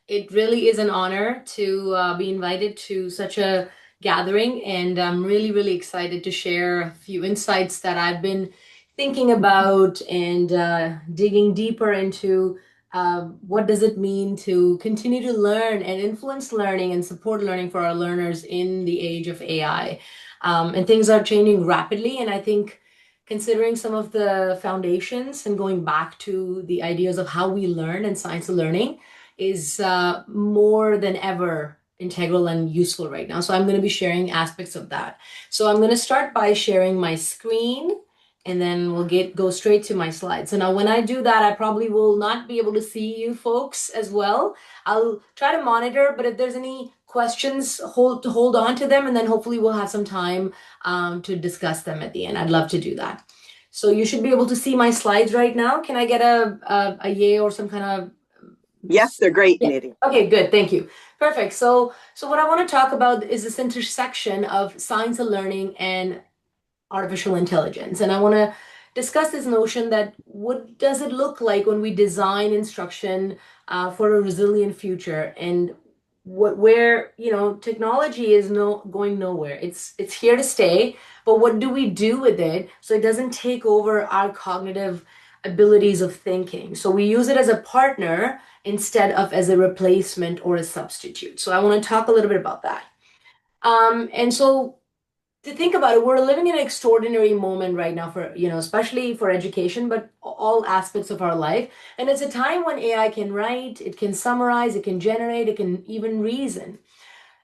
It really is an honor to be invited to such a gathering, and I'm really, really excited to share a few insights that I've been thinking about and digging deeper into what does it mean to continue to learn and influence learning and support learning for our learners in the age of AI. And things are changing rapidly, and I think considering some of the foundations and going back to the ideas of how we learn and science of learning is more than ever integral and useful right now. So I'm going to be sharing aspects of that. So I'm going to start by sharing my screen, and then we'll go straight to my slides. So now when I do that, I probably will not be able to see you folks as well. I'll try to monitor, but if there's any questions, hold on to them, and then hopefully we'll have some time to discuss them at the end. I'd love to do that. So you should be able to see my slides right now. Can I get a yay or some kind of Yes, they're great, yeah. Nidhi. Okay, good. Thank you. Perfect. So what I want to talk about is this intersection of science and learning and artificial intelligence. And I want to discuss this notion that what does it look like when we design instruction for a resilient future, and where technology is going nowhere. It's here to stay, but what do we do with it so it doesn't take over our cognitive abilities of thinking? So we use it as a partner instead of as a replacement or a substitute. So I want to talk a little bit about that. And so to think about it, we're living in an extraordinary moment right now for, especially for education, but all aspects of our life. And it's a time when AI can write, it can summarize, it can generate, it can even reason.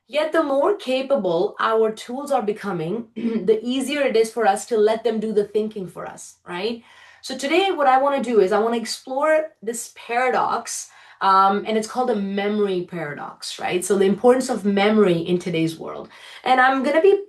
Yet the more capable our tools are becoming, the easier it is for us to let them do the thinking for us, right? So today, what I want to do is I want to explore this paradox, and it's called a memory paradox, right? So the importance of memory in today's world. And I'm going to be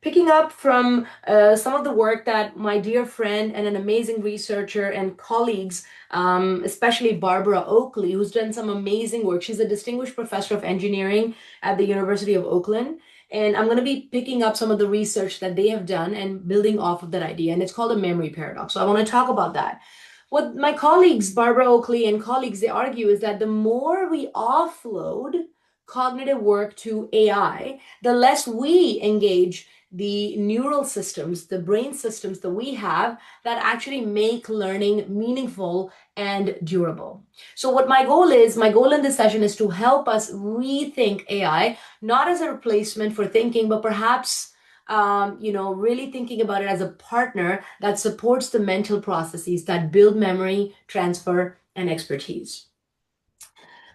picking up from some of the work that my dear friend and an amazing researcher and colleagues, especially Barbara Oakley, who's done some amazing work. She's a distinguished professor of engineering at the University of Oakland. And I'm going to be picking up some of the research that they have done and building off of that idea. And it's called a memory paradox. So I want to talk about that. What my colleagues, Barbara Oakley and colleagues, they argue is that the more we offload cognitive work to AI, the less we engage the neural systems, the brain systems that we have that actually make learning meaningful and durable. So what my goal in this session is to help us rethink AI, not as a replacement for thinking, but perhaps really thinking about it as a partner that supports the mental processes that build memory, transfer, and expertise.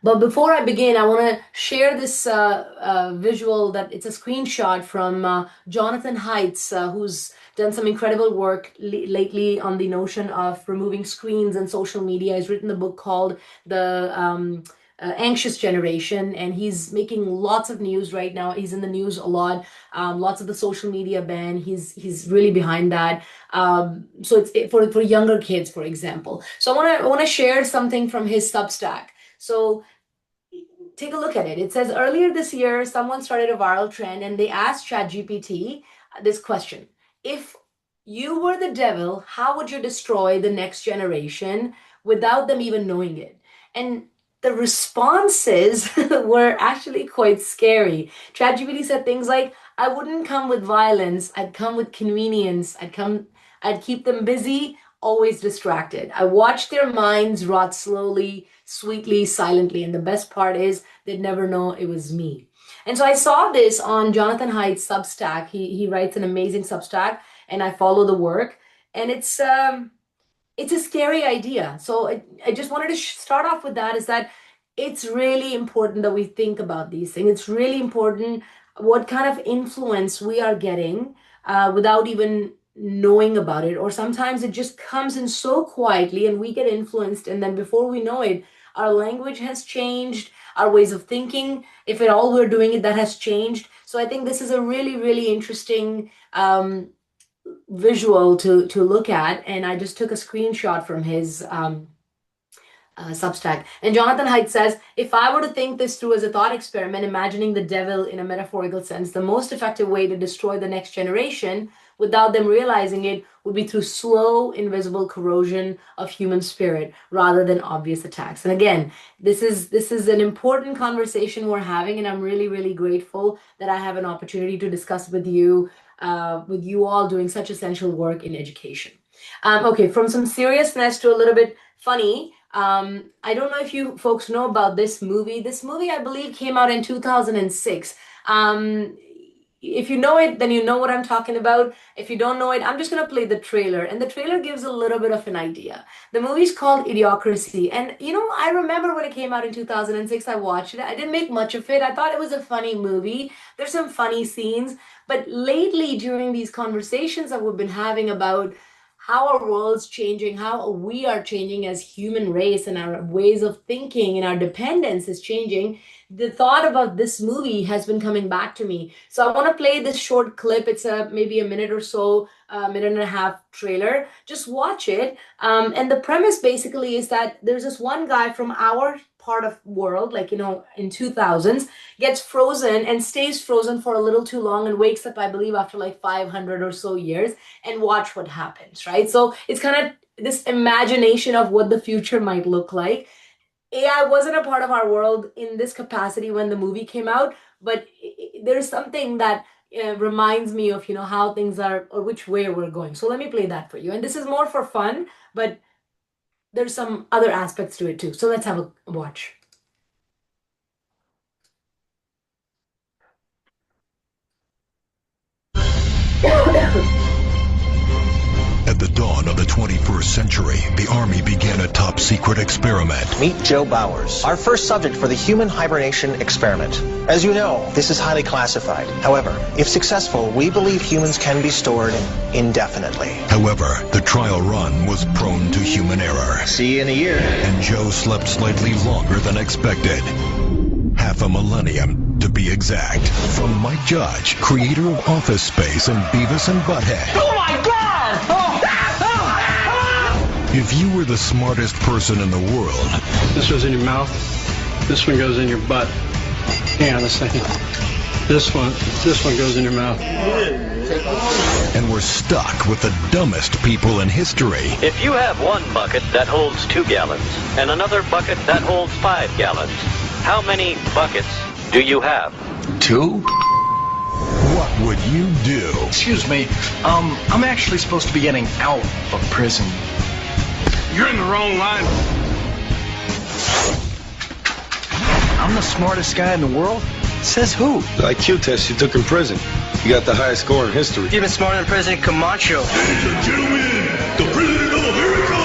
But before I begin, I want to share this visual that it's a screenshot from Jonathan Haidt's, who's done some incredible work lately on the notion of removing screens and social media. He's written a book called The Anxious Generation, and he's making lots of news right now. He's in the news a lot. Lots of the social media ban. He's really behind that. So for younger kids, for example. So I want to share something from his Substack. So take a look at it. It says earlier this year, someone started a viral trend and they asked ChatGPT this question. If you were the devil, how would you destroy the next generation without them even knowing it? And the responses were actually quite scary. ChatGPT said things like, I wouldn't come with violence, I'd come with convenience, I'd keep them busy, always distracted. I watch their minds rot slowly, sweetly, silently. And the best part is they'd never know it was me. And so I saw this on Jonathan Haidt's Substack. He writes an amazing Substack, and I follow the work. And it's a scary idea. So I just wanted to start off with that, is that it's really important that we think about these things. It's really important what kind of influence we are getting without even knowing about it. Or sometimes it just comes in so quietly and we get influenced. And then before we know it, our language has changed, our ways of thinking, if at all we're doing it, that has changed. So I think this is a really, really interesting visual to look at, and I just took a screenshot from his Substack. And Jonathan Haidt says, if I were to think this through as a thought experiment, imagining the devil in a metaphorical sense, the most effective way to destroy the next generation without them realizing it, would be through slow, invisible corrosion of human spirit rather than obvious attacks. And again, this is an important conversation we're having, and I'm really, really grateful that I have an opportunity to discuss with you all doing such essential work in education. Okay, from some seriousness to a little bit funny. I don't know if you folks know about this movie. This movie, I believe, came out in 2006. If you know it, then you know what I'm talking about. If you don't know it, I'm just going to play the trailer. And the trailer gives a little bit of an idea. The movie's called Idiocracy. And, I remember when it came out in 2006, I watched it. I didn't make much of it. I thought it was a funny movie. There's some funny scenes. But lately, during these conversations that we've been having about how our world's changing, how we are changing as human race, and our ways of thinking and our dependence is changing, the thought about this movie has been coming back to me. So I want to play this short clip. It's maybe a minute or so, a minute and a half trailer. Just watch it. And the premise basically is that there's this one guy from our part of world, like, in 2000s, gets frozen and stays frozen for a little too long and wakes up, I believe, after like 500 or so years, and watch what happens, right? So it's kind of this imagination of what the future might look like. AI wasn't a part of our world in this capacity when the movie came out, but there's something that reminds me of, how things are or which way we're going. So let me play that for you. And this is more for fun, but there's some other aspects to it too. So let's have a watch. At the dawn of the 21st century, the Army began a top-secret experiment. Meet Joe Bowers, our first subject for the human hibernation experiment. As you know, this is highly classified. However, if successful, we believe humans can be stored indefinitely. However, the trial run was prone to human error. See you in a year. And Joe slept slightly longer than expected. Half a millennium, to be exact. From Mike Judge, creator of Office Space and Beavis and Butthead. Oh my God! Oh. If you were the smartest person in the world... This goes in your mouth. This one goes in your butt. Hang on a second. This one goes in your mouth. And we're stuck with the dumbest people in history. If you have one bucket that holds 2 gallons and another bucket that holds 5 gallons, how many buckets do you have? 2? What would you do? Excuse me, I'm actually supposed to be getting out of prison. You're in the wrong line. I'm the smartest guy in the world? Says who? The IQ test you took in prison. You got the highest score in history. Even smarter than President Camacho. Ladies and gentlemen, the President of America!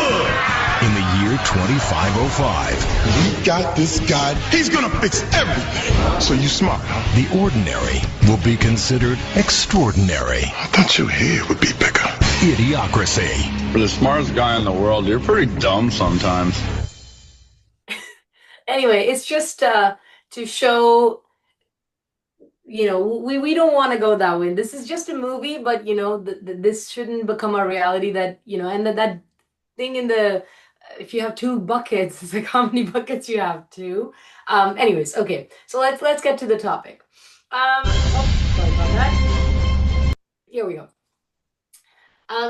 In the year 2505. We got this guy. He's gonna fix everything. So you smart, huh? The ordinary will be considered extraordinary. I thought your head would be bigger. Idiocracy. For the smartest guy in the world, you're pretty dumb sometimes. Anyway, it's just to show, we don't want to go that way. This is just a movie, but this shouldn't become a reality that, and that thing in the, if you have 2 buckets, it's like how many buckets you have? 2. Anyways, okay. So let's get to the topic. Sorry about that. Here we go.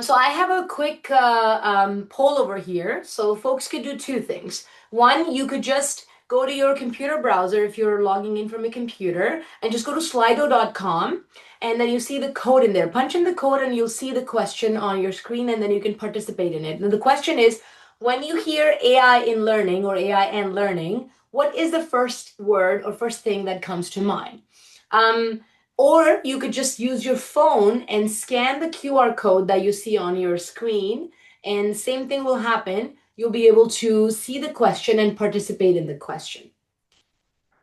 So I have a quick poll over here. So folks could do 2 things. One, you could just go to your computer browser if you're logging in from a computer and just go to slido.com, and then you see the code in there. Punch in the code and you'll see the question on your screen, and then you can participate in it. Now the question is, when you hear AI in learning or AI and learning, what is the first word or first thing that comes to mind? Or you could just use your phone and scan the QR code that you see on your screen, and same thing will happen. You'll be able to see the question and participate in the question.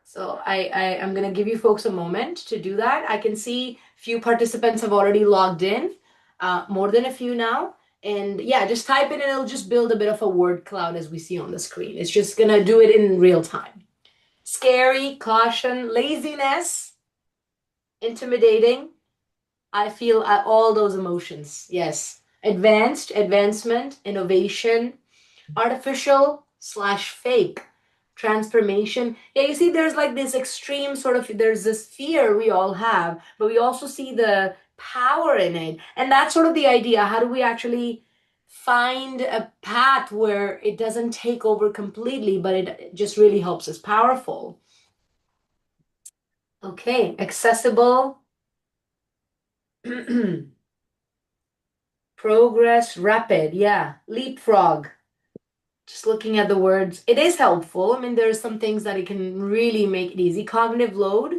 So I'm going to give you folks a moment to do that. I can see a few participants have already logged in, more than a few now. And yeah, just type it and it'll just build a bit of a word cloud as we see on the screen. It's just going to do it in real time. Scary, caution, laziness, intimidating. I feel all those emotions. Yes. Advanced, advancement, innovation, artificial/fake, transformation. Yeah, you see there's like this extreme sort of, there's this fear we all have, but we also see the power in it. And that's sort of the idea. How do we actually find a path where it doesn't take over completely, but it just really helps us? Powerful. Okay, accessible. Progress, rapid. Yeah, leapfrog. Just looking at the words, it is helpful. I mean, there are some things that it can really make it easy. Cognitive load.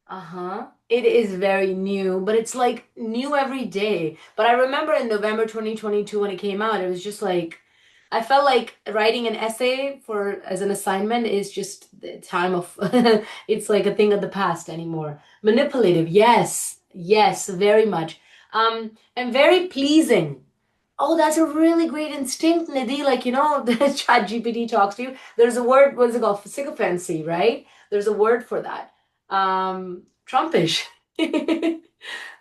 Uh-huh. It is very new, but it's like new every day. But I remember in November 2022 when it came out, it was just like I felt like writing an essay for as an assignment is just the time of it's like a thing of the past anymore. Manipulative, yes, yes, very much. And very pleasing. Oh, that's a really great instinct, Nidhi. Like, the chat GPT talks to you. There's a word, what is it called? Sycophancy, right? There's a word for that. Trumpish.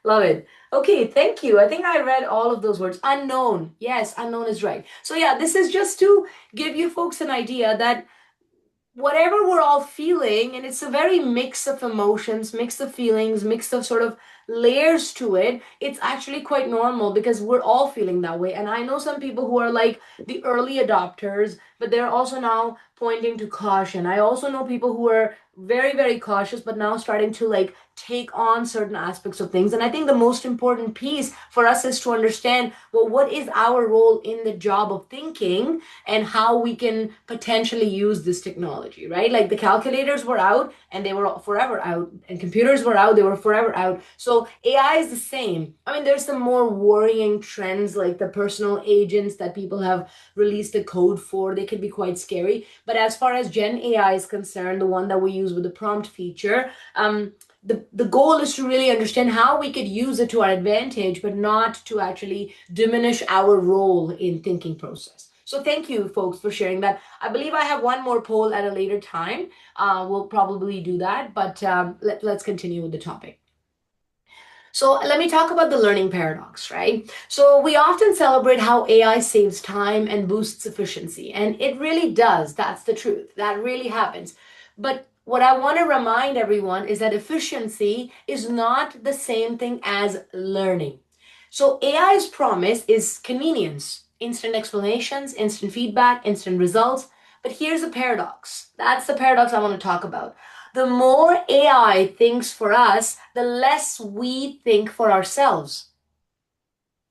Love it. Okay, thank you. I think I read all of those words. Unknown. Yes, unknown is right. So yeah, this is just to give you folks an idea that whatever we're all feeling, and it's a very mix of emotions, mix of feelings, mix of sort of layers to it, it's actually quite normal because we're all feeling that way. And I know some people who are like the early adopters, but they're also now pointing to caution. I also know people who are very, very cautious, but now starting to like take on certain aspects of things. And I think the most important piece for us is to understand, well, what is our role in the job of thinking and how we can potentially use this technology, right? Like the calculators were out and they were forever out, and computers were out, they were forever out. So AI is the same. I mean, there's some more worrying trends like the personal agents that people have released the code for. They can be quite scary. But as far as Gen AI is concerned, the one that we use with the prompt feature, the goal is to really understand how we could use it to our advantage, but not to actually diminish our role in thinking process. So thank you, folks, for sharing that. I believe I have one more poll at a later time. We'll probably do that, but let's continue with the topic. So let me talk about the learning paradox, right? So we often celebrate how AI saves time and boosts efficiency, and it really does. That's the truth. That really happens. But what I want to remind everyone is that efficiency is not the same thing as learning. So AI's promise is convenience, instant explanations, instant feedback, instant results. But here's a paradox. That's the paradox I want to talk about. The more AI thinks for us, the less we think for ourselves,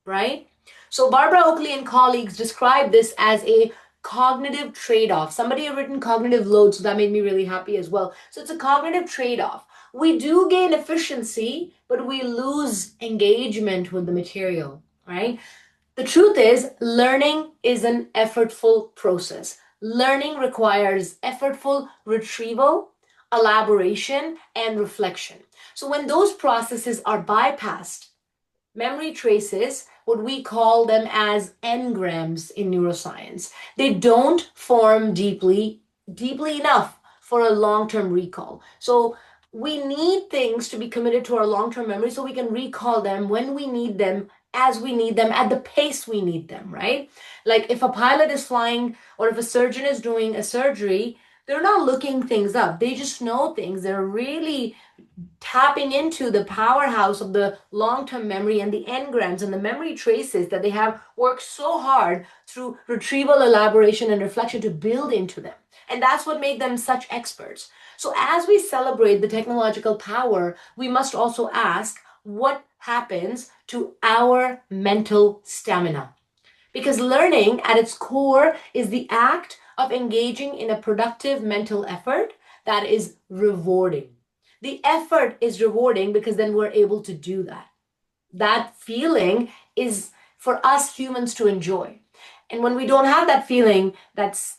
right? So Barbara Oakley and colleagues describe this as a cognitive trade-off. Somebody had written cognitive load, so that made me really happy as well. So it's a cognitive trade-off. We do gain efficiency, but we lose engagement with the material, right? The truth is, learning is an effortful process. Learning requires effortful retrieval, elaboration, and reflection. So when those processes are bypassed, memory traces, what we call them as engrams in neuroscience, they don't form deeply enough for a long-term recall. So we need things to be committed to our long-term memory so we can recall them when we need them, as we need them, at the pace we need them, right? Like if a pilot is flying or if a surgeon is doing a surgery, they're not looking things up. They just know things. They're really tapping into the powerhouse of the long-term memory and the engrams and the memory traces that they have worked so hard through retrieval, elaboration, and reflection to build into them. And that's what made them such experts. So as we celebrate the technological power, we must also ask what happens to our mental stamina. Because learning at its core is the act of engaging in a productive mental effort that is rewarding. The effort is rewarding because then we're able to do that. That feeling is for us humans to enjoy. And when we don't have that feeling, that's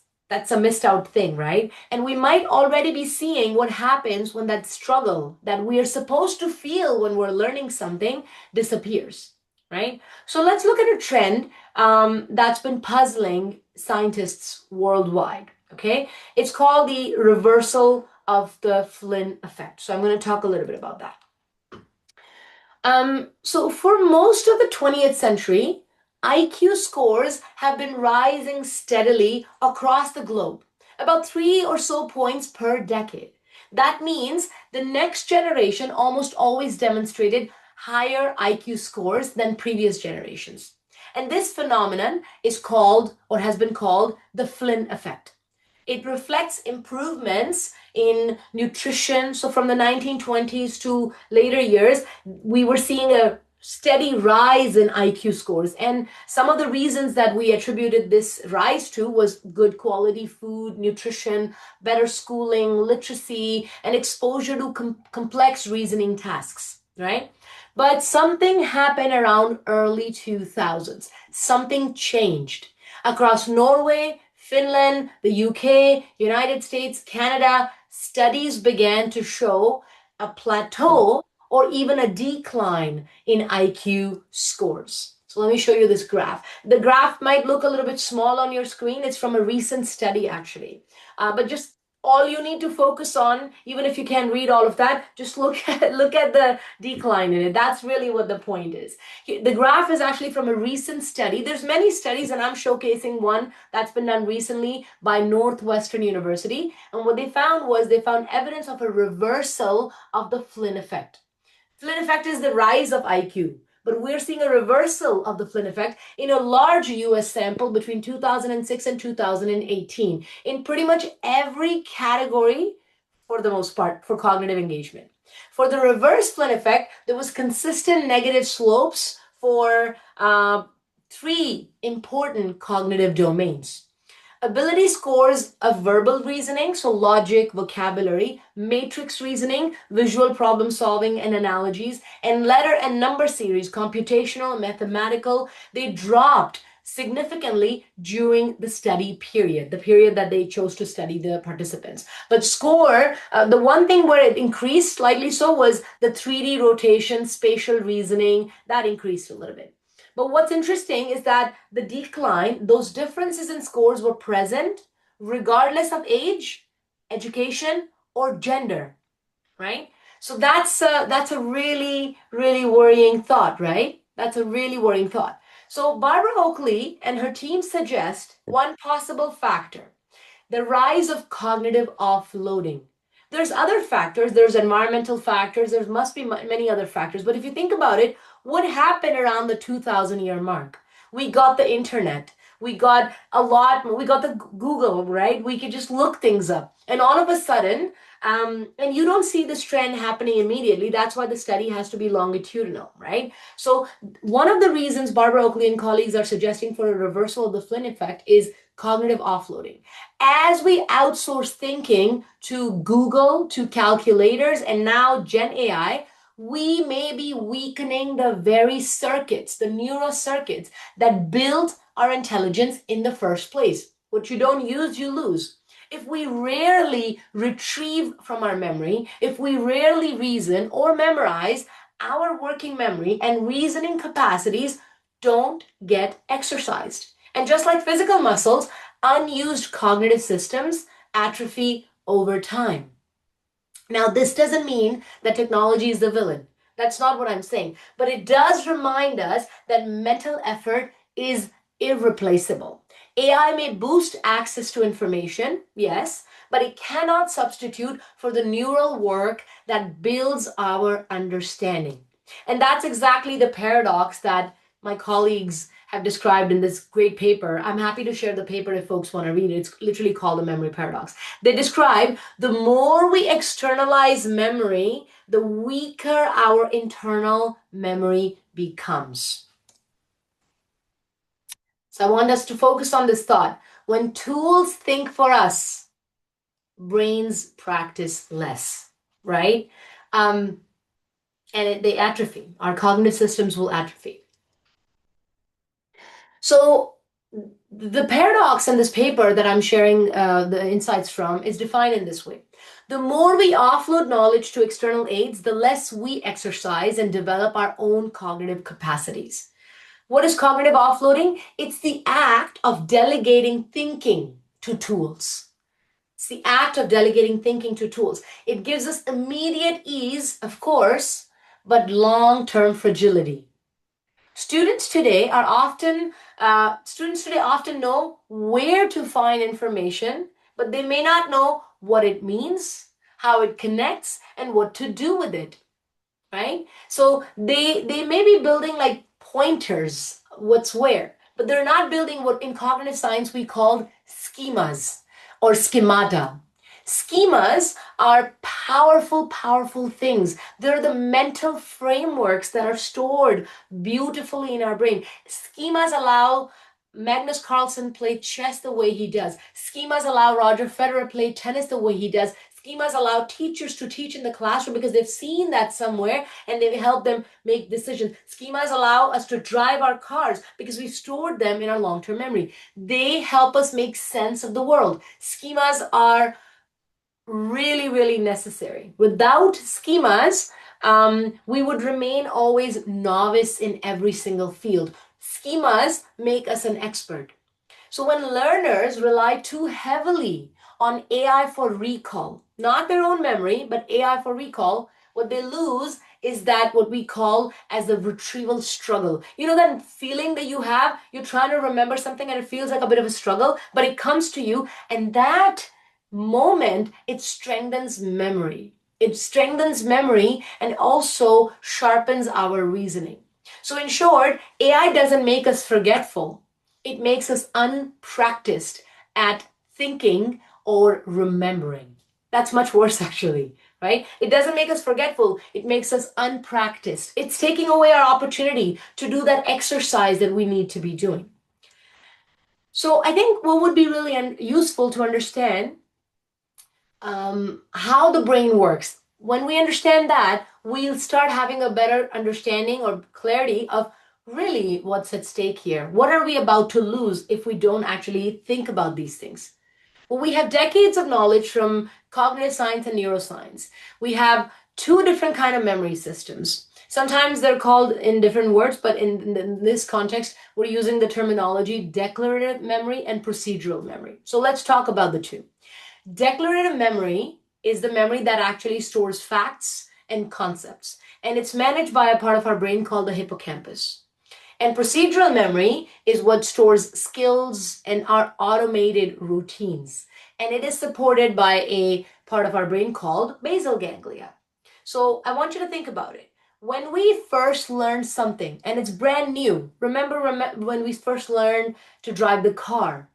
a missed out thing, right? And we might already be seeing what happens when that struggle that we are supposed to feel when we're learning something disappears, right? So let's look at a trend that's been puzzling scientists worldwide, okay? It's called the reversal of the Flynn effect. So I'm going to talk a little bit about that. So for most of the 20th century, IQ scores have been rising steadily across the globe, about 3 or so points per decade. That means the next generation almost always demonstrated higher IQ scores than previous generations. And this phenomenon is called, or has been called, the Flynn effect. It reflects improvements in nutrition. So from the 1920s to later years, we were seeing a steady rise in IQ scores. And some of the reasons that we attributed this rise to was good quality food, nutrition, better schooling, literacy, and exposure to complex reasoning tasks, right? But something happened around early 2000s. Something changed. Across Norway, Finland, the UK, United States, Canada, studies began to show a plateau or even a decline in IQ scores. So let me show you this graph. The graph might look a little bit small on your screen. It's from a recent study, actually. But just all you need to focus on, even if you can't read all of that, just look at the decline in it. That's really what the point is. The graph is actually from a recent study. There's many studies, and I'm showcasing one that's been done recently by Northwestern University. And what they found was they found evidence of a reversal of the Flynn effect. Flynn effect is the rise of IQ. But we're seeing a reversal of the Flynn effect in a large US sample between 2006 and 2018 in pretty much every category, for the most part, for cognitive engagement. For the reverse Flynn effect, there was consistent negative slopes for three important cognitive domains. Ability scores of verbal reasoning, so logic, vocabulary, matrix reasoning, visual problem solving and analogies, and letter and number series, computational, mathematical, they dropped significantly during the study period, the period that they chose to study the participants. But score, the one thing where it increased slightly so was the 3D rotation, spatial reasoning, that increased a little bit. But what's interesting is that the decline, those differences in scores were present regardless of age, education, or gender, right? So that's a really, really worrying thought, right? That's a really worrying thought. So Barbara Oakley and her team suggest one possible factor, the rise of cognitive offloading. There's other factors, there's environmental factors, there must be many other factors. But if you think about it, what happened around the 2000-year mark? We got the internet. We got the Google, right? We could just look things up. And all of a sudden, and you don't see this trend happening immediately. That's why the study has to be longitudinal, right? So one of the reasons Barbara Oakley and colleagues are suggesting for a reversal of the Flynn effect is cognitive offloading. As we outsource thinking to Google, to calculators, and now Gen AI, we may be weakening the very circuits, the neural circuits that built our intelligence in the first place. What you don't use, you lose. If we rarely retrieve from our memory, if we rarely reason or memorize, our working memory and reasoning capacities don't get exercised. And just like physical muscles, unused cognitive systems atrophy over time. Now, this doesn't mean that technology is the villain. That's not what I'm saying. But it does remind us that mental effort is irreplaceable. AI may boost access to information, yes, but it cannot substitute for the neural work that builds our understanding. And that's exactly the paradox that my colleagues have described in this great paper. I'm happy to share the paper if folks want to read it. It's literally called the memory paradox. They describe the more we externalize memory, the weaker our internal memory becomes. So I want us to focus on this thought. When tools think for us, brains practice less, right? And they atrophy. Our cognitive systems will atrophy. So the paradox in this paper that I'm sharing the insights from is defined in this way. The more we offload knowledge to external aids, the less we exercise and develop our own cognitive capacities. What is cognitive offloading? It's the act of delegating thinking to tools. It's the act of delegating thinking to tools. It gives us immediate ease, of course, but long-term fragility. Students today often know where to find information, but they may not know what it means, how it connects, and what to do with it. right? So they may be building like pointers, what's where, but they're not building what in cognitive science we call schemas or schemata. Schemas are powerful, powerful things. They're the mental frameworks that are stored beautifully in our brain. Schemas allow Magnus Carlsen play chess the way he does. Schemas allow Roger Federer play tennis the way he does. Schemas allow teachers to teach in the classroom because they've seen that somewhere and they help them make decisions. Schemas allow us to drive our cars because we've stored them in our long-term memory. They help us make sense of the world. Schemas are really, really necessary. Without schemas, we would remain always novice in every single field. Schemas make us an expert. So when learners rely too heavily on AI for recall, not their own memory, but AI for recall, what they lose is that what we call as the retrieval struggle. You know that feeling that you have, you're trying to remember something and it feels like a bit of a struggle, but it comes to you, and that moment, it strengthens memory. It strengthens memory and also sharpens our reasoning. So in short, AI doesn't make us forgetful. It makes us unpracticed at thinking or remembering. That's much worse, actually, right? It doesn't make us forgetful. It makes us unpracticed. It's taking away our opportunity to do that exercise that we need to be doing. So I think what would be really useful to understand how the brain works. When we understand that, we'll start having a better understanding or clarity of really what's at stake here. What are we about to lose if we don't actually think about these things? Well, we have decades of knowledge from cognitive science and neuroscience. We have two different kind of memory systems. Sometimes they're called in different words, but in this context, we're using the terminology declarative memory and procedural memory. So let's talk about the two. Declarative memory is the memory that actually stores facts and concepts, and it's managed by a part of our brain called the hippocampus. And procedural memory is what stores skills and our automated routines. And it is supported by a part of our brain called basal ganglia. So I want you to think about it. When we first learn something and it's brand new, remember when we first learned to drive the car?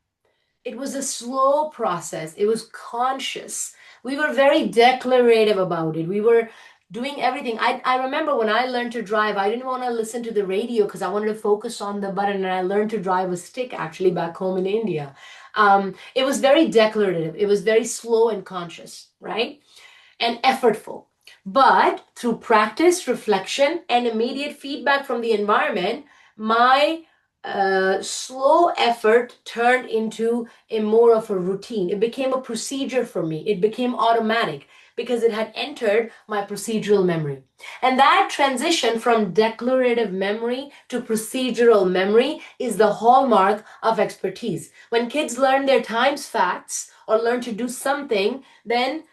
It was a slow process. It was conscious. We were very declarative about it. We were doing everything. I remember when I learned to drive, I didn't want to listen to the radio because I wanted to focus on the button, and I learned to drive a stick actually back home in India. It was very declarative. It was very slow and conscious, right? And effortful. But through practice, reflection, and immediate feedback from the environment, my slow effort turned into a more of a routine. It became a procedure for me. It became automatic because it had entered my procedural memory. And that transition from declarative memory to procedural memory is the hallmark of expertise. When kids learn their times facts or learn to do something, then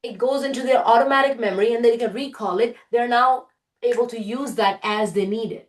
it goes into their automatic memory and they can recall it. They're now able to use that as they need it.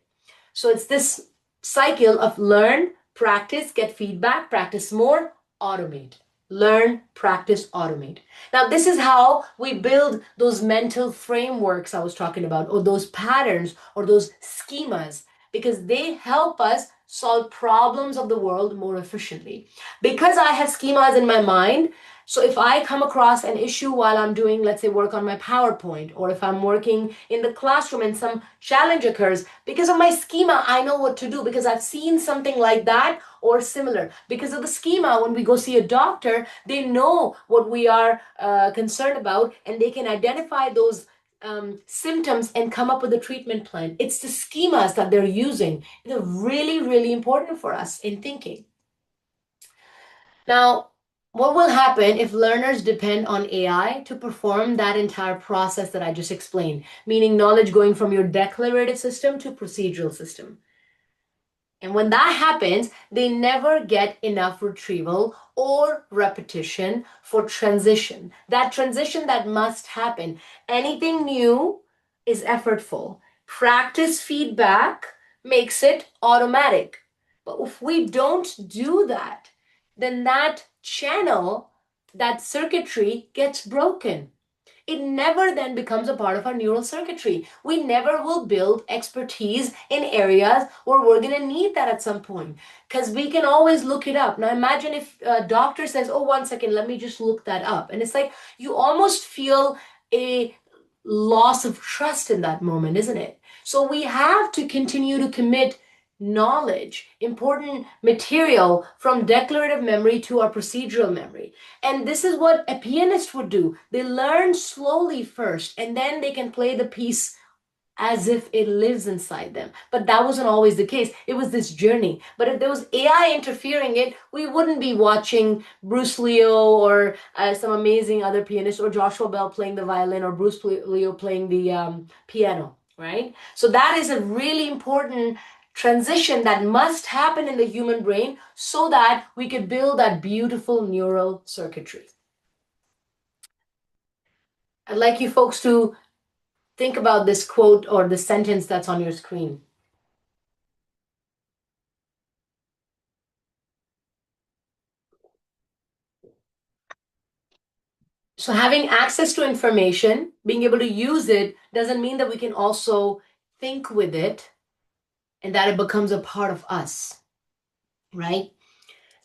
So it's this cycle of learn, practice, get feedback, practice more, automate. Learn, practice, automate. Now, this is how we build those mental frameworks I was talking about, or those patterns, or those schemas, because they help us solve problems of the world more efficiently. Because I have schemas in my mind, so if I come across an issue while I'm doing, let's say, work on my PowerPoint, or if I'm working in the classroom and some challenge occurs, because of my schema, I know what to do because I've seen something like that or similar. Because of the schema, when we go see a doctor, they know what we are concerned about, and they can identify those symptoms and come up with a treatment plan. It's the schemas that they're using. They're really, really important for us in thinking. Now, what will happen if learners depend on AI to perform that entire process that I just explained, meaning knowledge going from your declarative system to procedural system? And when that happens, they never get enough retrieval or repetition for transition. That transition that must happen. Anything new is effortful. Practice feedback makes it automatic. But if we don't do that, then that channel, that circuitry gets broken. it never then becomes a part of our neural circuitry. We never will build expertise in areas where we're going to need that at some point, because we can always look it up. Now imagine if a doctor says, oh, 1 second, let me just look that up. And it's like you almost feel a loss of trust in that moment, isn't it? So we have to continue to commit knowledge, important material from declarative memory to our procedural memory. And this is what a pianist would do. They learn slowly first, and then they can play the piece as if it lives inside them. But that wasn't always the case. It was this journey. But if there was AI interfering it, we wouldn't be watching Bruce Leo or some amazing other pianist, or Joshua Bell playing the violin, or Bruce Leo playing the piano, right? So that is a really important transition that must happen in the human brain so that we could build that beautiful neural circuitry. I'd like you folks to think about this quote or the sentence that's on your screen. So having access to information, being able to use it, doesn't mean that we can also think with it and that it becomes a part of us, right?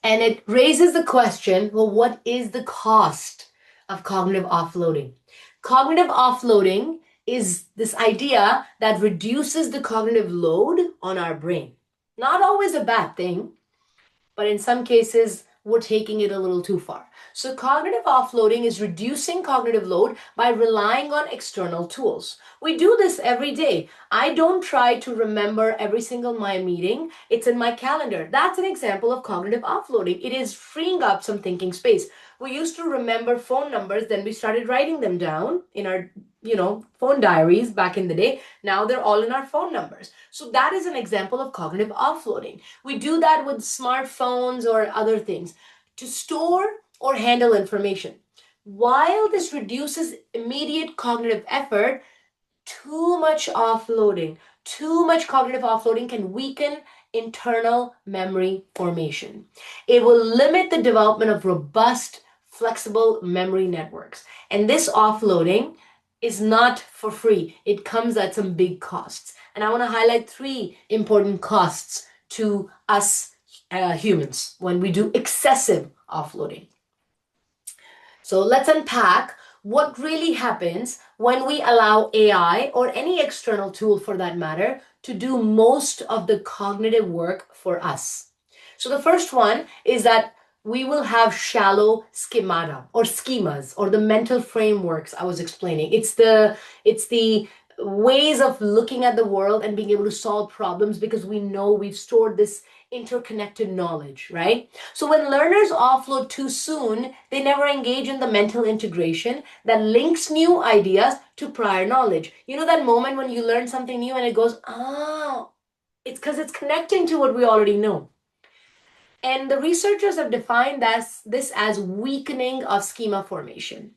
And it raises the question, well, what is the cost of cognitive offloading? Cognitive offloading is this idea that reduces the cognitive load on our brain. Not always a bad thing, but in some cases, we're taking it a little too far. So cognitive offloading is reducing cognitive load by relying on external tools. We do this every day. I don't try to remember every single my meeting. It's in my calendar. That's an example of cognitive offloading. It is freeing up some thinking space. We used to remember phone numbers, then we started writing them down in our phone diaries back in the day. Now they're all in our phone numbers. So that is an example of cognitive offloading. We do that with smartphones or other things to store or handle information. While this reduces immediate cognitive effort, too much offloading, too much cognitive offloading can weaken internal memory formation. It will limit the development of robust, flexible memory networks. And this offloading is not for free. It comes at some big costs. And I want to highlight 3 important costs to us humans when we do excessive offloading. So let's unpack what really happens when we allow AI or any external tool for that matter to do most of the cognitive work for us. So the first one is that we will have shallow schemata or schemas or the mental frameworks I was explaining. It's the ways of looking at the world and being able to solve problems because we know we've stored this interconnected knowledge, right? So when learners offload too soon, they never engage in the mental integration that links new ideas to prior knowledge. You know that moment when you learn something new and it goes, oh, it's because it's connecting to what we already know. And the researchers have defined this as weakening of schema formation.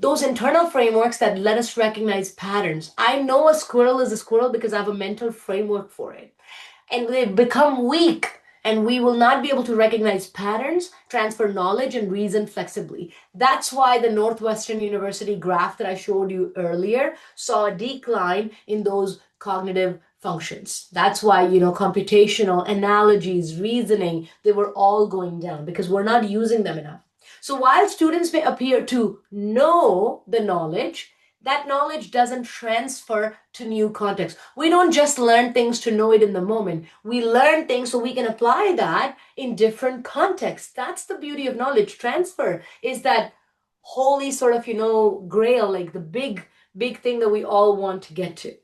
Those internal frameworks that let us recognize patterns. I know a squirrel is a squirrel because I have a mental framework for it. And they become weak, and we will not be able to recognize patterns, transfer knowledge, and reason flexibly. That's why the Northwestern University graph that I showed you earlier saw a decline in those cognitive functions. That's why, computational analogies, reasoning, they were all going down because we're not using them enough. So while students may appear to know the knowledge, that knowledge doesn't transfer to new contexts. We don't just learn things to know it in the moment. We learn things so we can apply that in different contexts. That's the beauty of knowledge transfer, is that holy sort of, grail, like the big thing that we all want to get to.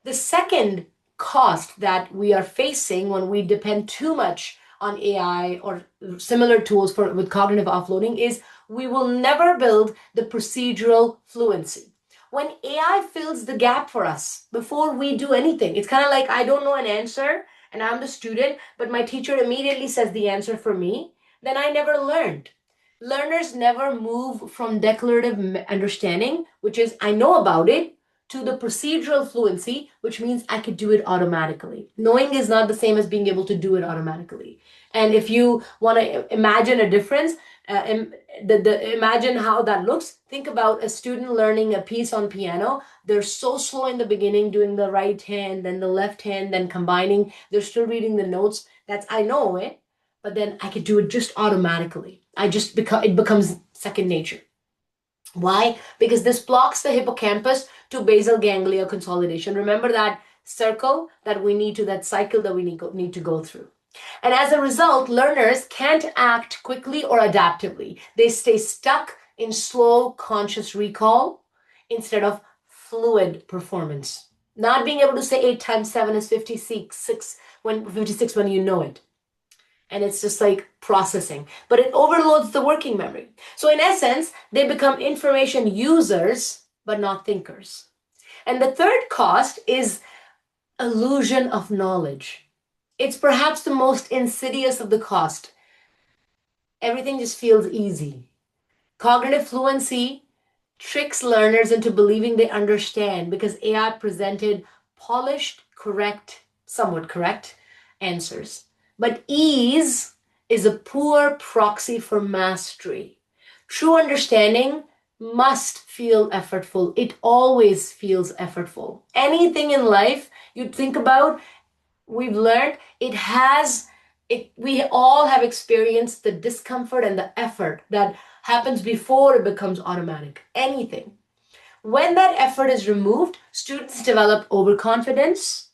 The second cost that we are facing when we depend too much on AI or similar tools with cognitive offloading is we will never build the procedural fluency. When AI fills the gap for us before we do anything, it's kind of like I don't know an answer and I'm the student, but my teacher immediately says the answer for me, then I never learned. Learners never move from declarative understanding, which is I know about it, to the procedural fluency, which means I could do it automatically. Knowing is not the same as being able to do it automatically. And if you want to imagine a difference, Imagine how that looks. Think about a student learning a piece on piano. They're so slow in the beginning, doing the right hand, then the left hand, then combining. They're still reading the notes. I know it, but then I could do it just automatically. It becomes second nature. Why? Because this blocks the hippocampus to basal ganglia consolidation. Remember that circle that we need to, that cycle that we need to go through. And as a result, learners can't act quickly or adaptively. They stay stuck in slow conscious recall instead of fluid performance. Not being able to say 8 times 7 is 56 when you know it. And it's just like processing, but it overloads the working memory. So in essence, they become information users, but not thinkers. And the third cost is illusion of knowledge. It's perhaps the most insidious of the cost. Everything just feels easy. Cognitive fluency tricks learners into believing they understand because AI presented polished, somewhat correct answers. But ease is a poor proxy for mastery. True understanding must feel effortful. It always feels effortful. Anything in life you think about, we've learned, we all have experienced the discomfort and the effort that happens before it becomes automatic. Anything. When that effort is removed, students develop overconfidence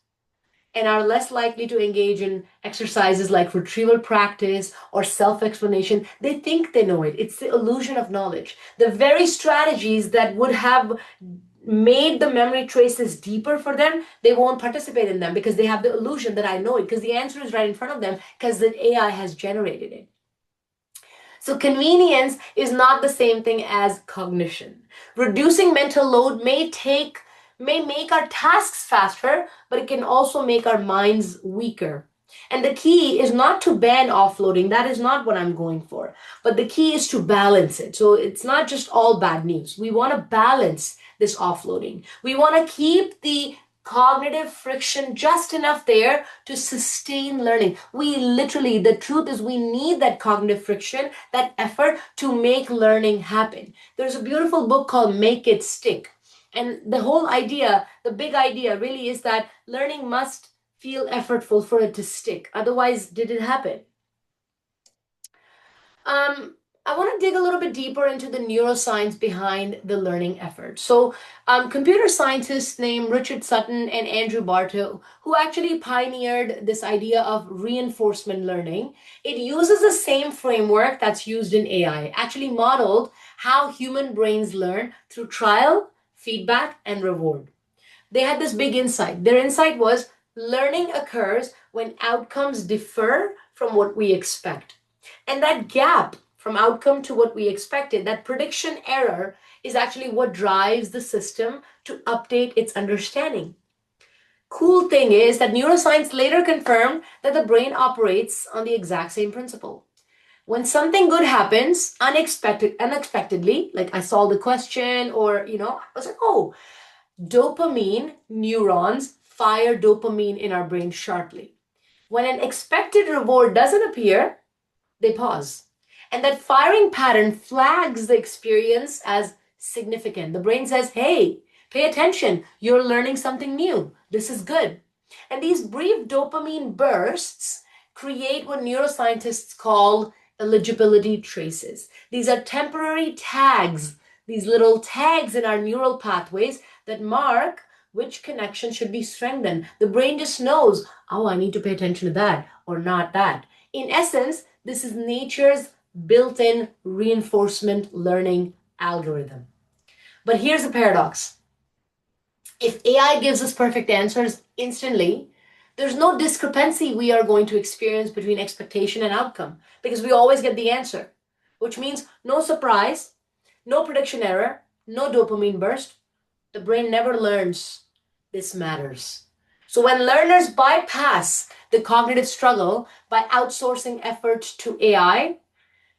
and are less likely to engage in exercises like retrieval practice or self-explanation. They think they know it. It's the illusion of knowledge. The very strategies that would have made the memory traces deeper for them, they won't participate in them because they have the illusion that I know it, because the answer is right in front of them, because the AI has generated it. So convenience is not the same thing as cognition. Reducing mental load may make our tasks faster, but it can also make our minds weaker. And the key is not to ban offloading. That is not what I'm going for. But the key is to balance it. So it's not just all bad news. We want to balance this offloading. We want to keep the cognitive friction just enough there to sustain learning. The truth is we need that cognitive friction, that effort to make learning happen. There's a beautiful book called Make It Stick. And the whole idea, the big idea really is that learning must feel effortful for it to stick. Otherwise, did it happen? I want to dig a little bit deeper into the neuroscience behind the learning effort. So, computer scientists named Richard Sutton and Andrew Barto, who actually pioneered this idea of reinforcement learning, it uses the same framework that's used in AI, actually modeled how human brains learn through trial, feedback, and reward. They had this big insight. Their insight was learning occurs when outcomes differ from what we expect. And that gap from outcome to what we expected, that prediction error, is actually what drives the system to update its understanding. Cool thing is that neuroscience later confirmed that the brain operates on the exact same principle. When something good happens unexpectedly, like I solved a question or, I was like, oh, dopamine neurons fire dopamine in our brain sharply. When an expected reward doesn't appear, they pause. And that firing pattern flags the experience as significant. The brain says, hey, pay attention. You're learning something new. This is good. And these brief dopamine bursts create what neuroscientists call eligibility traces. These are temporary tags, these little tags in our neural pathways that mark which connection should be strengthened. The brain just knows, oh, I need to pay attention to that or not that. In essence, this is nature's built-in reinforcement learning algorithm. But here's the paradox. If AI gives us perfect answers instantly, there's no discrepancy we are going to experience between expectation and outcome because we always get the answer, which means no surprise, no prediction error, no dopamine burst. The brain never learns. This matters. So when learners bypass the cognitive struggle by outsourcing effort to AI,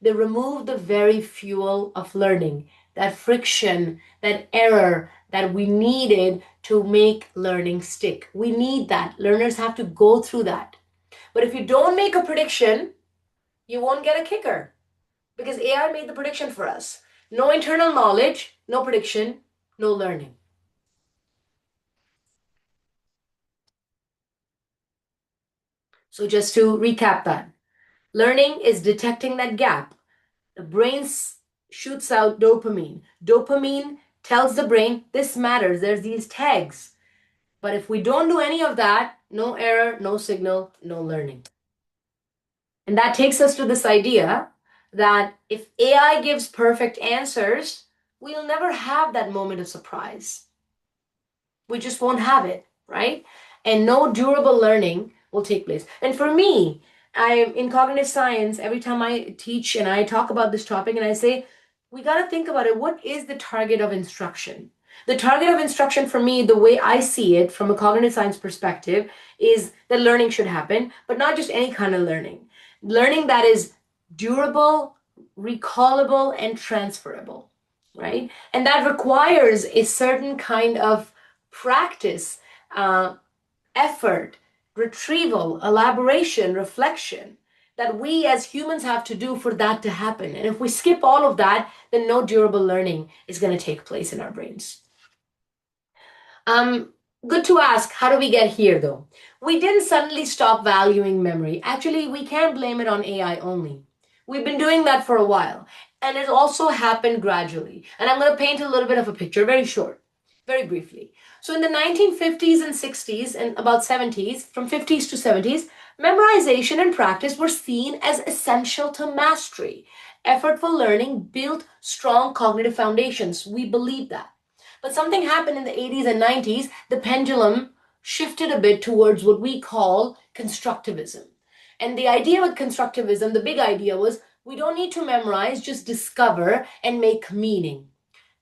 they remove the very fuel of learning, that friction, that error that we needed to make learning stick. We need that. Learners have to go through that. But if you don't make a prediction, you won't get a kicker. because AI made the prediction for us. No internal knowledge, no prediction, no learning. So just to recap that, learning is detecting that gap. The brain shoots out dopamine. Dopamine tells the brain, this matters, there's these tags. But if we don't do any of that, no error, no signal, no learning. And that takes us to this idea that if AI gives perfect answers, we'll never have that moment of surprise. We just won't have it, right? And no durable learning will take place. And for me, I'm in cognitive science, every time I teach and I talk about this topic and I say, we got to think about it. What is the target of instruction? The target of instruction for me, the way I see it from a cognitive science perspective, is that learning should happen, but not just any kind of learning. Learning that is durable, recallable, and transferable, right? And that requires a certain kind of practice, effort, retrieval, elaboration, reflection that we as humans have to do for that to happen. And if we skip all of that, then no durable learning is going to take place in our brains. Good to ask, how do we get here though? We didn't suddenly stop valuing memory. Actually, we can't blame it on AI only. We've been doing that for a while, and it also happened gradually. And I'm going to paint a little bit of a picture, very short, very briefly. So in the 1950s and 60s and about 70s, from 50s to 70s, memorization and practice were seen as essential to mastery. Effortful learning built strong cognitive foundations. We believe that. But something happened in the 80s and 90s. The pendulum shifted a bit towards what we call constructivism. And the idea with constructivism, the big idea was we don't need to memorize, just discover and make meaning.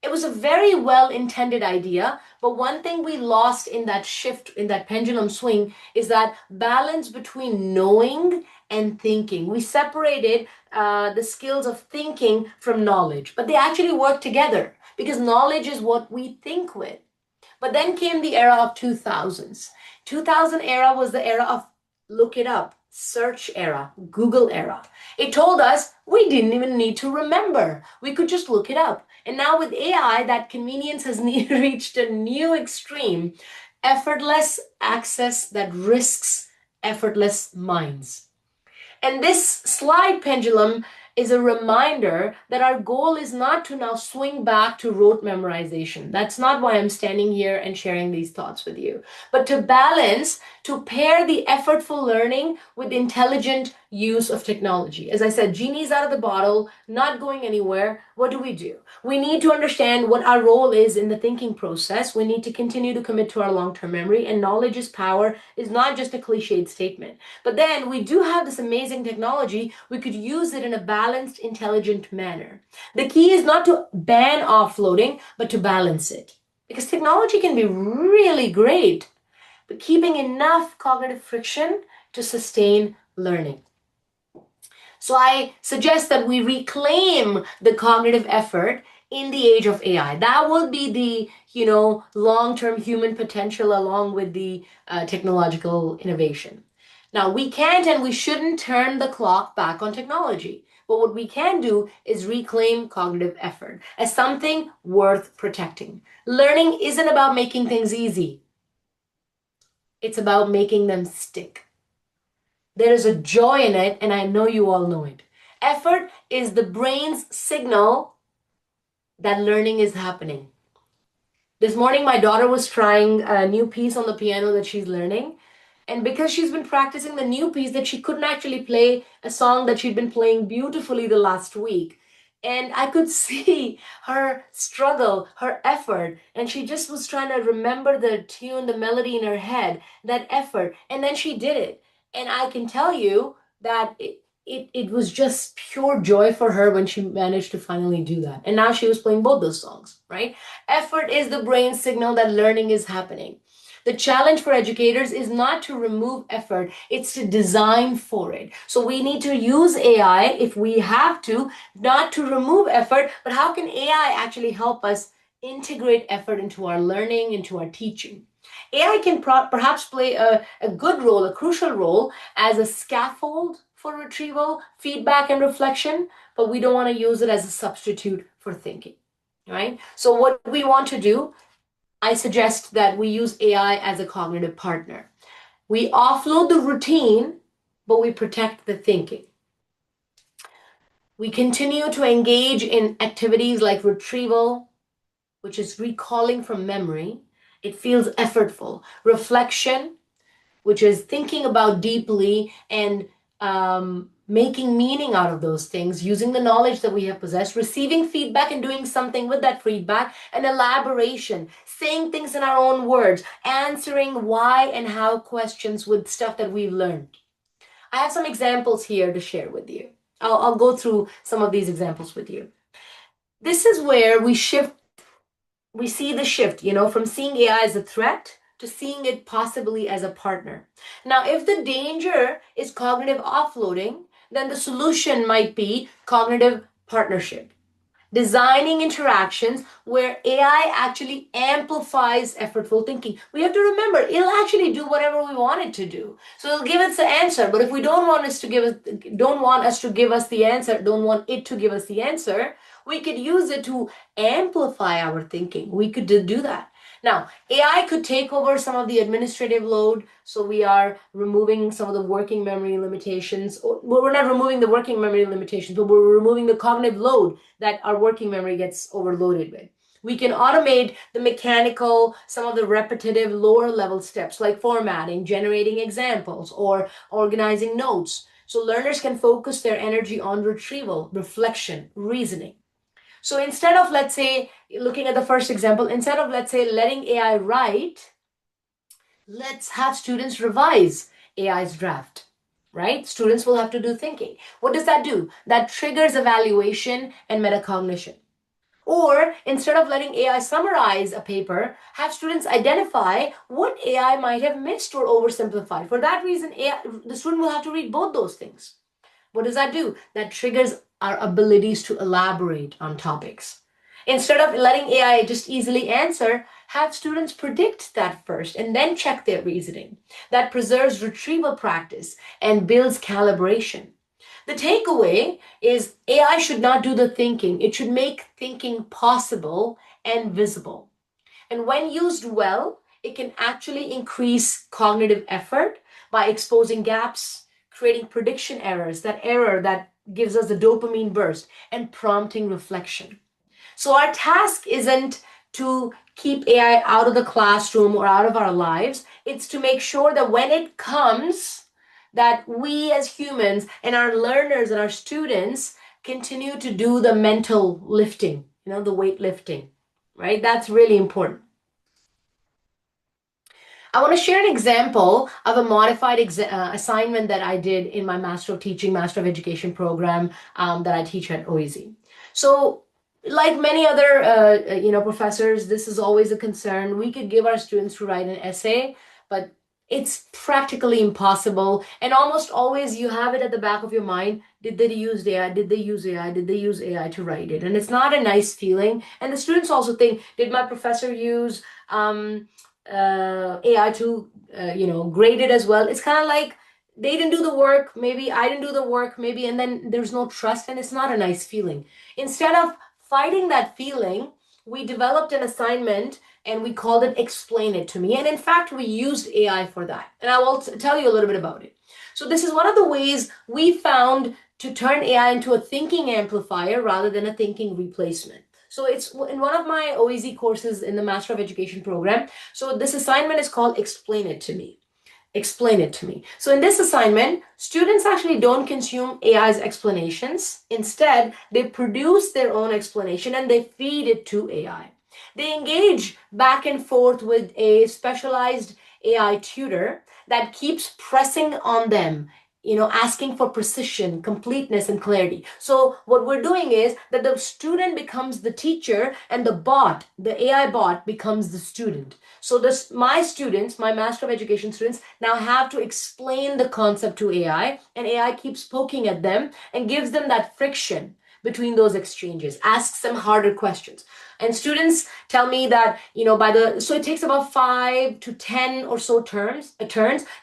It was a very well intended idea, but one thing we lost in that shift, in that pendulum swing, is that balance between knowing and thinking. We separated the skills of thinking from knowledge, but they actually work together because knowledge is what we think with. But then came the era of 2000s. 2000 era was the era of look it up, search era, Google era. It told us we didn't even need to remember. We could just look it up. And now with AI, that convenience has reached a new extreme. Effortless access that risks effortless minds. And this slide pendulum is a reminder that our goal is not to now swing back to rote memorization. That's not why I'm standing here and sharing these thoughts with you, but to balance, to pair the effortful learning with intelligent use of technology. As I said, genie's out of the bottle, not going anywhere. What do? We need to understand what our role is in the thinking process. We need to continue to commit to our long-term memory, and knowledge is power is not just a cliched statement. But then we do have this amazing technology. We could use it in a balanced, intelligent manner. The key is not to ban offloading, but to balance it. Because technology can be really great, but keeping enough cognitive friction to sustain learning. So I suggest that we reclaim the cognitive effort in the age of AI. That will be the, long-term human potential along with the technological innovation. Now, we can't and we shouldn't turn the clock back on technology. But what we can do is reclaim cognitive effort as something worth protecting. Learning isn't about making things easy. It's about making them stick. There is a joy in it, and I know you all know it. Effort is the brain's signal that learning is happening. This morning, my daughter was trying a new piece on the piano that she's learning. And because she's been practicing the new piece, that she couldn't actually play a song that she'd been playing beautifully the last week. And I could see her struggle, her effort, and she just was trying to remember the tune, the melody in her head, that effort. And then she did it. And I can tell you that it was just pure joy for her when she managed to finally do that. And now she was playing both those songs, right? Effort is the brain's signal that learning is happening. The challenge for educators is not to remove effort, it's to design for it. So we need to use AI if we have to, not to remove effort, but how can AI actually help us integrate effort into our learning, into our teaching? AI can perhaps play a good role, a crucial role as a scaffold for retrieval, feedback, and reflection, but we don't want to use it as a substitute for thinking, right? So what we want to do, I suggest that we use AI as a cognitive partner. We offload the routine, but we protect the thinking. We continue to engage in activities like retrieval, which is recalling from memory. It feels effortful. Reflection, which is thinking about deeply and making meaning out of those things, using the knowledge that we have possessed, receiving feedback and doing something with that feedback, and elaboration, saying things in our own words, answering why and how questions with stuff that we've learned. I have some examples here to share with you. I'll go through some of these examples with you. This is where we see the shift, from seeing AI as a threat to seeing it possibly as a partner. Now, if the danger is cognitive offloading, then the solution might be cognitive partnership. Designing interactions where AI actually amplifies effortful thinking. We have to remember, it'll actually do whatever we want it to do. So it'll give us the answer, but if we don't want it to give us the answer, we could use it to amplify our thinking. We could do that. Now, AI could take over some of the administrative load, so we are removing some of the working memory limitations. Well, we're not removing the working memory limitations, but we're removing the cognitive load that our working memory gets overloaded with. We can automate the mechanical, some of the repetitive lower level steps like formatting, generating examples, or organizing notes. So learners can focus their energy on retrieval, reflection, reasoning. So instead of, let's say, looking at the first example, instead of, let's say, letting AI write, let's have students revise AI's draft, right? Students will have to do thinking. What does that do? That triggers evaluation and metacognition. Or instead of letting AI summarize a paper, have students identify what AI might have missed or oversimplified. For that reason, the student will have to read both those things. What does that do? That triggers our abilities to elaborate on topics. Instead of letting AI just easily answer, have students predict that first and then check their reasoning. That preserves retrieval practice and builds calibration. The takeaway is AI should not do the thinking. It should make thinking possible and visible. And when used well, it can actually increase cognitive effort by exposing gaps, creating prediction errors, that error that gives us a dopamine burst, and prompting reflection. So our task isn't to keep AI out of the classroom or out of our lives. It's to make sure that when it comes, that we as humans and our learners and our students continue to do the mental lifting, the weight lifting, right? That's really important. I want to share an example of a modified assignment that I did in my Master of Teaching, Master of Education program that I teach at OEZ. So like many other professors, this is always a concern. We could give our students to write an essay, but it's practically impossible. And almost always you have it at the back of your mind. Did they use AI? Did they use AI? Did they use AI to write it? And it's not a nice feeling. And the students also think, did my professor use AI to, grade it as well? It's kind of like they didn't do the work, maybe I didn't do the work, maybe, and then there's no trust and it's not a nice feeling. Instead of fighting that feeling, we developed an assignment and we called it Explain It to Me. And in fact, we used AI for that. And I will tell you a little bit about it. So this is one of the ways we found to turn AI into a thinking amplifier rather than a thinking replacement. So it's in one of my OEZ courses in the Master of Education program. So this assignment is called Explain It to Me. Explain it to me. So in this assignment, students actually don't consume AI's explanations. Instead, they produce their own explanation and they feed it to AI. They engage back and forth with a specialized AI tutor that keeps pressing on them, asking for precision, completeness, and clarity. So what we're doing is that the student becomes the teacher and the AI bot becomes the student. So my students, my Master of Education students, now have to explain the concept to AI, and AI keeps poking at them and gives them that friction. between those exchanges, asks them harder questions. And students tell me that, so it takes about 5 to 10 or so turns,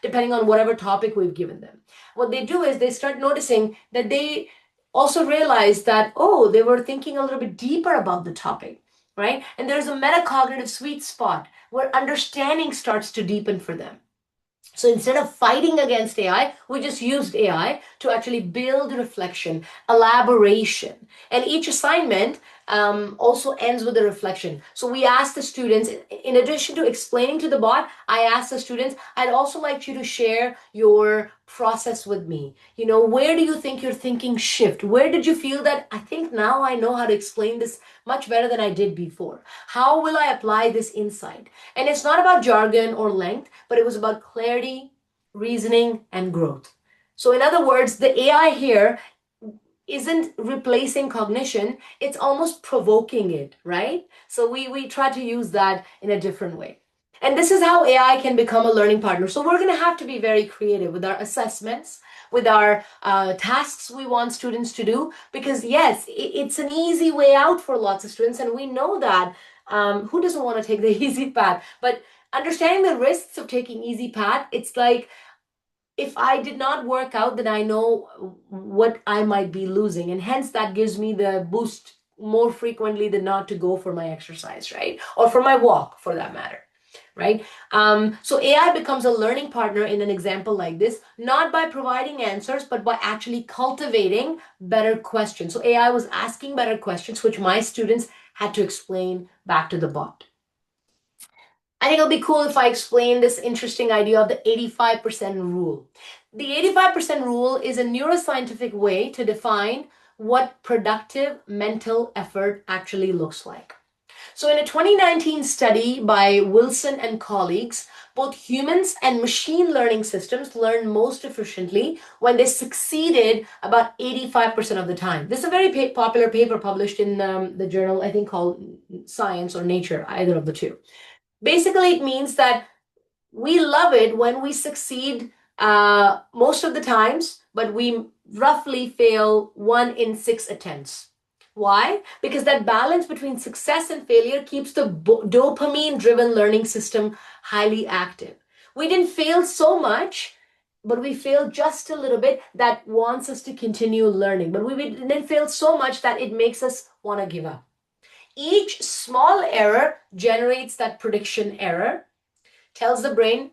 depending on whatever topic we've given them. What they do is they start noticing that they also realize that, oh, they were thinking a little bit deeper about the topic, right? And there's a metacognitive sweet spot where understanding starts to deepen for them. So instead of fighting against AI, we just used AI to actually build reflection, elaboration. And each assignment also ends with a reflection. So we asked the students, in addition to explaining to the bot, I asked the students, I'd also like you to share your process with me. Where do you think your thinking shift? Where did you feel that I think now I know how to explain this much better than I did before? How will I apply this insight? And it's not about jargon or length, but it was about clarity, reasoning, and growth. So in other words, the AI here isn't replacing cognition, it's almost provoking it, right? So we try to use that in a different way. And this is how AI can become a learning partner. So we're going to have to be very creative with our assessments, with our tasks we want students to do, because yes, it's an easy way out for lots of students. And we know that who doesn't want to take the easy path? But understanding the risks of taking easy path, it's like, if I did not work out, then I know what I might be losing. And hence that gives me the boost more frequently than not to go for my exercise, right? Or for my walk, for that matter, right? So AI becomes a learning partner in an example like this, not by providing answers, but by actually cultivating better questions. So AI was asking better questions, which my students had to explain back to the bot. I think it'll be cool if I explain this interesting idea of the 85% rule. The 85% rule is a neuroscientific way to define what productive mental effort actually looks like. So in a 2019 study by Wilson and colleagues, both humans and machine learning systems learn most efficiently when they succeeded about 85% of the time. This is a very popular paper published in the journal, I think, called Science or Nature, either of the two. Basically, it means that we love it when we succeed most of the times, but we roughly fail 1 in 6 attempts. Why? Because that balance between success and failure keeps the dopamine-driven learning system highly active. We didn't fail so much, but we failed just a little bit that wants us to continue learning. But we didn't fail so much that it makes us want to give up. Each small error generates that prediction error, tells the brain,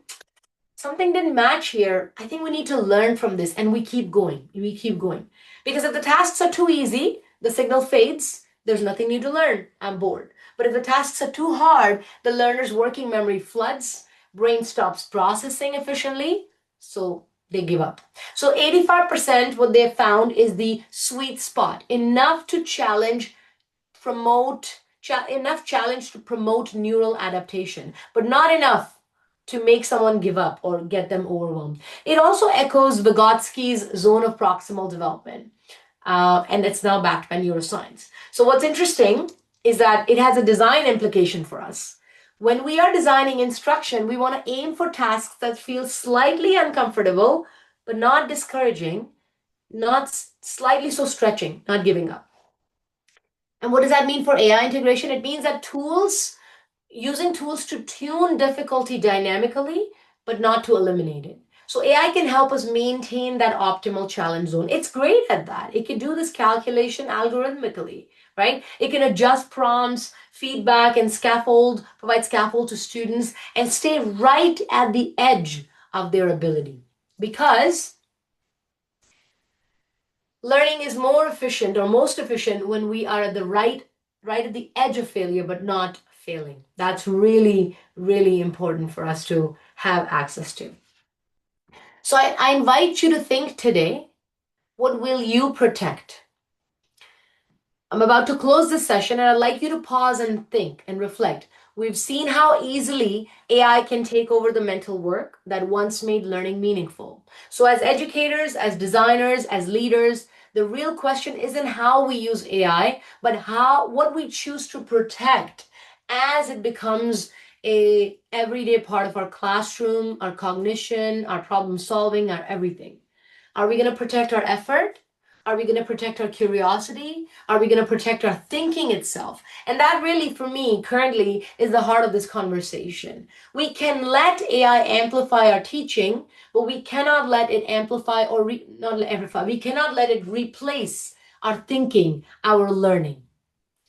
something didn't match here. I think we need to learn from this, and we keep going. We keep going. Because if the tasks are too easy, the signal fades. There's nothing new to learn. I'm bored. But if the tasks are too hard, the learner's working memory floods, brain stops processing efficiently, so they give up. So 85%, what they found is the sweet spot, enough challenge to promote neural adaptation, but not enough to make someone give up or get them overwhelmed. It also echoes Vygotsky's zone of proximal development, and it's now backed by neuroscience. So what's interesting is that it has a design implication for us. When we are designing instruction, we want to aim for tasks that feel slightly uncomfortable, but not discouraging, not slightly so stretching, not giving up. And what does that mean for AI integration? It means that using tools to tune difficulty dynamically, but not to eliminate it. So AI can help us maintain that optimal challenge zone. It's great at that. It can do this calculation algorithmically, right? It can adjust prompts, feedback, and provide scaffold to students and stay right at the edge of their ability. Because learning is more efficient or most efficient when we are at the right at the edge of failure, but not failing. That's really, really important for us to have access to. So I invite you to think today, what will you protect? I'm about to close this session, and I'd like you to pause and think and reflect. We've seen how easily AI can take over the mental work that once made learning meaningful. So as educators, as designers, as leaders, the real question isn't how we use AI, but what we choose to protect as it becomes a everyday part of our classroom, our cognition, our problem solving, our everything. Are we going to protect our effort, Are we going to protect our curiosity? Are we going to protect our thinking itself? And that really, for me, currently is the heart of this conversation. We can let AI amplify our teaching, but we cannot let it amplify or not amplify. We cannot let it replace our thinking, our learning.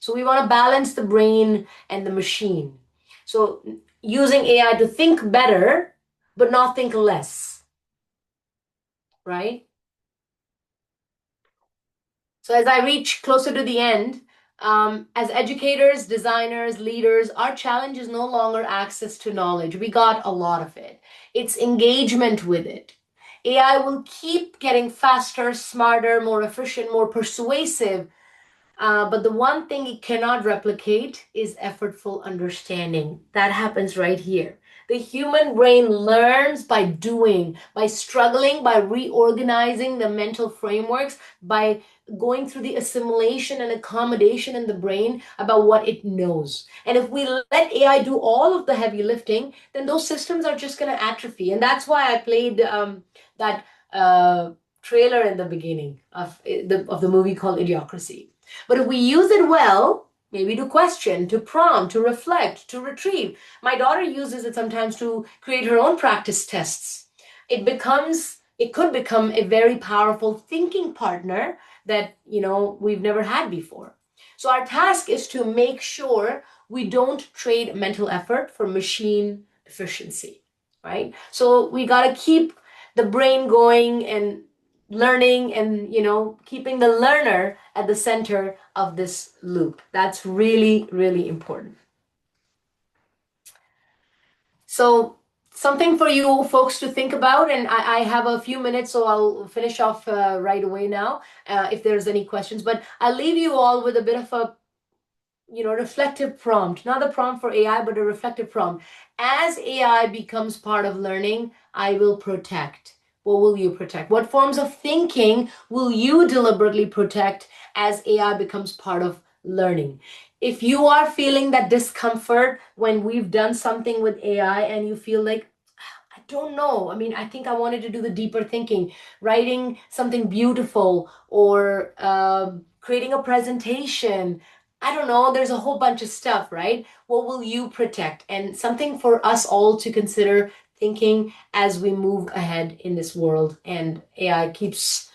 So we want to balance the brain and the machine. So using AI to think better, but not think less, right? So as I reach closer to the end, as educators, designers, leaders, our challenge is no longer access to knowledge. We got a lot of it. It's engagement with it. AI will keep getting faster, smarter, more efficient, more persuasive. But the one thing it cannot replicate is effortful understanding. That happens right here. The human brain learns by doing, by struggling, by reorganizing the mental frameworks, by going through the assimilation and accommodation in the brain about what it knows. And if we let AI do all of the heavy lifting, then those systems are just going to atrophy. And that's why I played that trailer in the beginning of the movie called Idiocracy. But if we use it well, maybe to question, to prompt, to reflect, to retrieve. My daughter uses it sometimes to create her own practice tests. It could become a very powerful thinking partner that, we've never had before. So our task is to make sure we don't trade mental effort for machine efficiency, right? So we got to keep the brain going and learning and keeping the learner at the center of this loop. That's really, really important. So something for you folks to think about, and I have a few minutes, so I'll finish off right away now if there's any questions, but I'll leave you all with a bit of a reflective prompt, not a prompt for AI, but a reflective prompt. As AI becomes part of learning, I will protect. What will you protect? What forms of thinking will you deliberately protect as AI becomes part of learning? If you are feeling that discomfort when we've done something with AI and you feel like, I don't know. I mean, I think I wanted to do the deeper thinking, writing something beautiful or creating a presentation. I don't know. There's a whole bunch of stuff, right? What will you protect? And something for us all to consider thinking as we move ahead in this world and AI keeps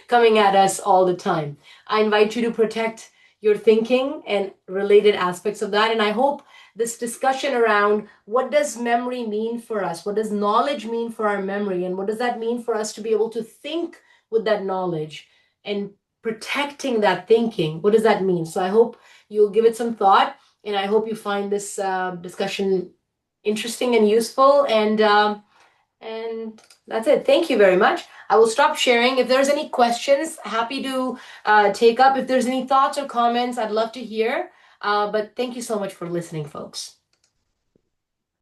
coming at us all the time. I invite you to protect your thinking and related aspects of that. And I hope this discussion around what does memory mean for us? What does knowledge mean for our memory? And what does that mean for us to be able to think with that knowledge and protecting that thinking? What does that mean? So I hope you'll give it some thought, and I hope you find this discussion interesting and useful. And that's it. Thank you very much. I will stop sharing. If there's any questions, happy to take up. If there's any thoughts or comments, I'd love to hear. But thank you so much for listening, folks.